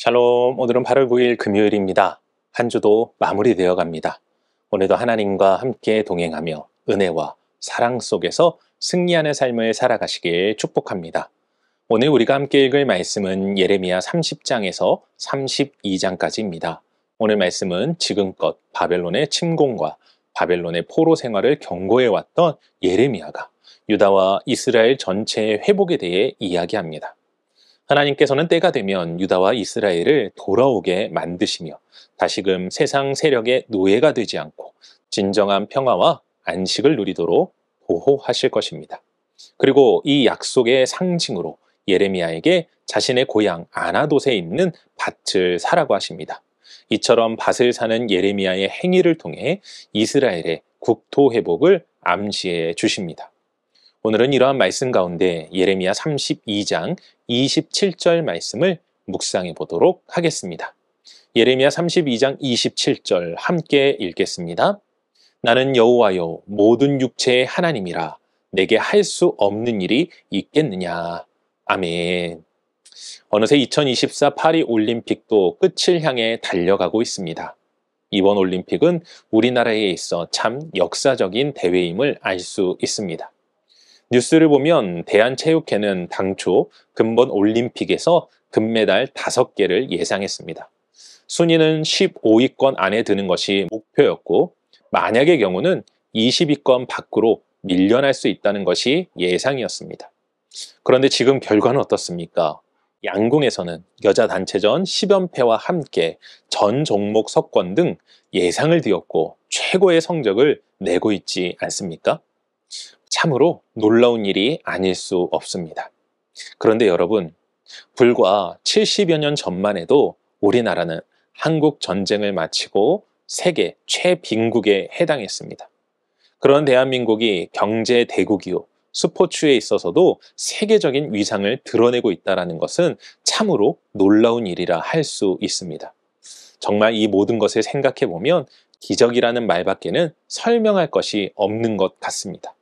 샬롬, 오늘은 8월 9일 금요일입니다. 한 주도 마무리되어 갑니다. 오늘도 하나님과 함께 동행하며 은혜와 사랑 속에서 승리하는 삶을 살아가시길 축복합니다. 오늘 우리가 함께 읽을 말씀은 예레미야 30장에서 32장까지입니다. 오늘 말씀은 지금껏 바벨론의 침공과 바벨론의 포로 생활을 경고해왔던 예레미야가 유다와 이스라엘 전체의 회복에 대해 이야기합니다. 하나님께서는 때가 되면 유다와 이스라엘을 돌아오게 만드시며 다시금 세상 세력의 노예가 되지 않고 진정한 평화와 안식을 누리도록 보호하실 것입니다. 그리고 이 약속의 상징으로 예레미야에게 자신의 고향 아나돗에 있는 밭을 사라고 하십니다. 이처럼 밭을 사는 예레미야의 행위를 통해 이스라엘의 국토 회복을 암시해 주십니다. 오늘은 이러한 말씀 가운데 예레미야 32장 27절 말씀을 묵상해 보도록 하겠습니다. 예레미야 32장 27절 함께 읽겠습니다. 나는 여호와여 모든 육체의 하나님이라 내게 할 수 없는 일이 있겠느냐. 아멘. 어느새 2024 파리 올림픽도 끝을 향해 달려가고 있습니다. 이번 올림픽은 우리나라에 있어 참 역사적인 대회임을 알 수 있습니다. 뉴스를 보면 대한체육회는 당초 근본 올림픽에서 금메달 5개를 예상했습니다. 순위는 15위권 안에 드는 것이 목표였고 만약의 경우는 20위권 밖으로 밀려날 수 있다는 것이 예상이었습니다. 그런데 지금 결과는 어떻습니까? 양궁에서는 여자 단체전 10연패와 함께 전 종목 석권 등 예상을 뒤엎고 최고의 성적을 내고 있지 않습니까? 참으로 놀라운 일이 아닐 수 없습니다. 그런데 여러분, 불과 70여 년 전만 해도 우리나라는 한국 전쟁을 마치고 세계 최빈국에 해당했습니다. 그런 대한민국이 경제 대국이요, 스포츠에 있어서도 세계적인 위상을 드러내고 있다는 것은 참으로 놀라운 일이라 할 수 있습니다. 정말 이 모든 것을 생각해 보면 기적이라는 말밖에는 설명할 것이 없는 것 같습니다.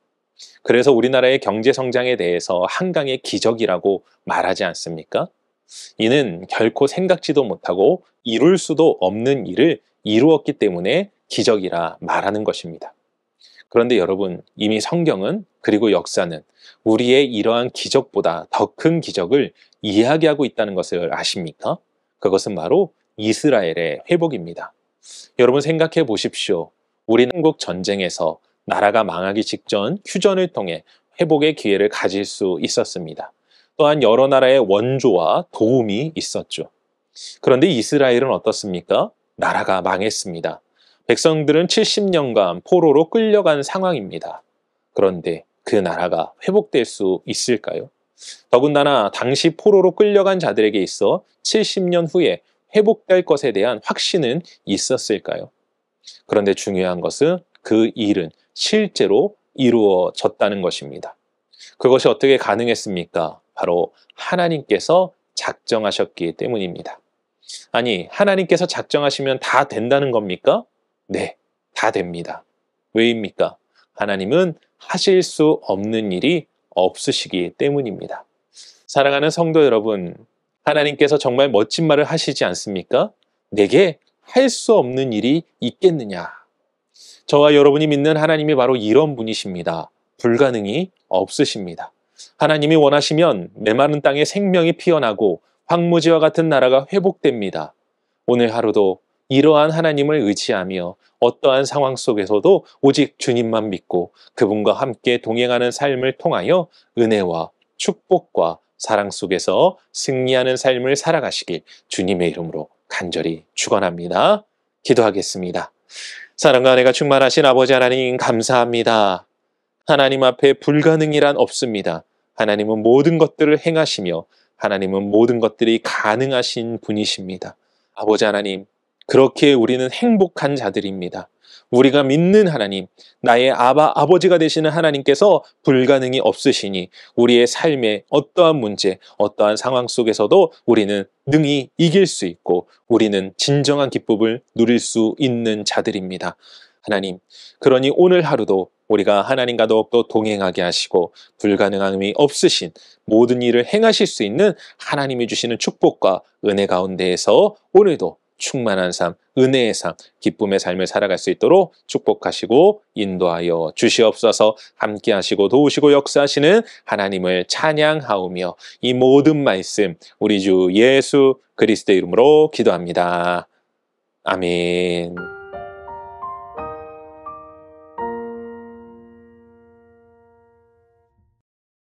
그래서 우리나라의 경제 성장에 대해서 한강의 기적이라고 말하지 않습니까? 이는 결코 생각지도 못하고 이룰 수도 없는 일을 이루었기 때문에 기적이라 말하는 것입니다. 그런데 여러분, 이미 성경은 그리고 역사는 우리의 이러한 기적보다 더 큰 기적을 이야기하고 있다는 것을 아십니까? 그것은 바로 이스라엘의 회복입니다. 여러분 생각해 보십시오. 우리는 한국 전쟁에서 나라가 망하기 직전 휴전을 통해 회복의 기회를 가질 수 있었습니다. 또한 여러 나라의 원조와 도움이 있었죠. 그런데 이스라엘은 어떻습니까? 나라가 망했습니다. 백성들은 70년간 포로로 끌려간 상황입니다. 그런데 그 나라가 회복될 수 있을까요? 더군다나 당시 포로로 끌려간 자들에게 있어 70년 후에 회복될 것에 대한 확신은 있었을까요? 그런데 중요한 것은 그 일은 실제로 이루어졌다는 것입니다. 그것이 어떻게 가능했습니까? 바로 하나님께서 작정하셨기 때문입니다. 아니, 하나님께서 작정하시면 다 된다는 겁니까? 네, 다 됩니다. 왜입니까? 하나님은 하실 수 없는 일이 없으시기 때문입니다. 사랑하는 성도 여러분, 하나님께서 정말 멋진 말을 하시지 않습니까? 내게 할 수 없는 일이 있겠느냐? 저와 여러분이 믿는 하나님이 바로 이런 분이십니다. 불가능이 없으십니다. 하나님이 원하시면 메마른 땅에 생명이 피어나고 황무지와 같은 나라가 회복됩니다. 오늘 하루도 이러한 하나님을 의지하며 어떠한 상황 속에서도 오직 주님만 믿고 그분과 함께 동행하는 삶을 통하여 은혜와 축복과 사랑 속에서 승리하는 삶을 살아가시길 주님의 이름으로 간절히 축원합니다. 기도하겠습니다. 사랑과 은혜가 충만하신 아버지 하나님 감사합니다. 하나님 앞에 불가능이란 없습니다. 하나님은 모든 것들을 행하시며 하나님은 모든 것들이 가능하신 분이십니다. 아버지 하나님, 그렇게 우리는 행복한 자들입니다. 우리가 믿는 하나님, 나의 아버지가 되시는 하나님께서 불가능이 없으시니 우리의 삶의 어떠한 문제, 어떠한 상황 속에서도 우리는 능히 이길 수 있고 우리는 진정한 기쁨을 누릴 수 있는 자들입니다. 하나님, 그러니 오늘 하루도 우리가 하나님과 더욱더 동행하게 하시고 불가능함이 없으신 모든 일을 행하실 수 있는 하나님이 주시는 축복과 은혜 가운데에서 오늘도 충만한 삶, 은혜의 삶, 기쁨의 삶을 살아갈 수 있도록 축복하시고 인도하여 주시옵소서. 함께 하시고 도우시고 역사하시는 하나님을 찬양하오며 이 모든 말씀 우리 주 예수 그리스도의 이름으로 기도합니다. 아멘.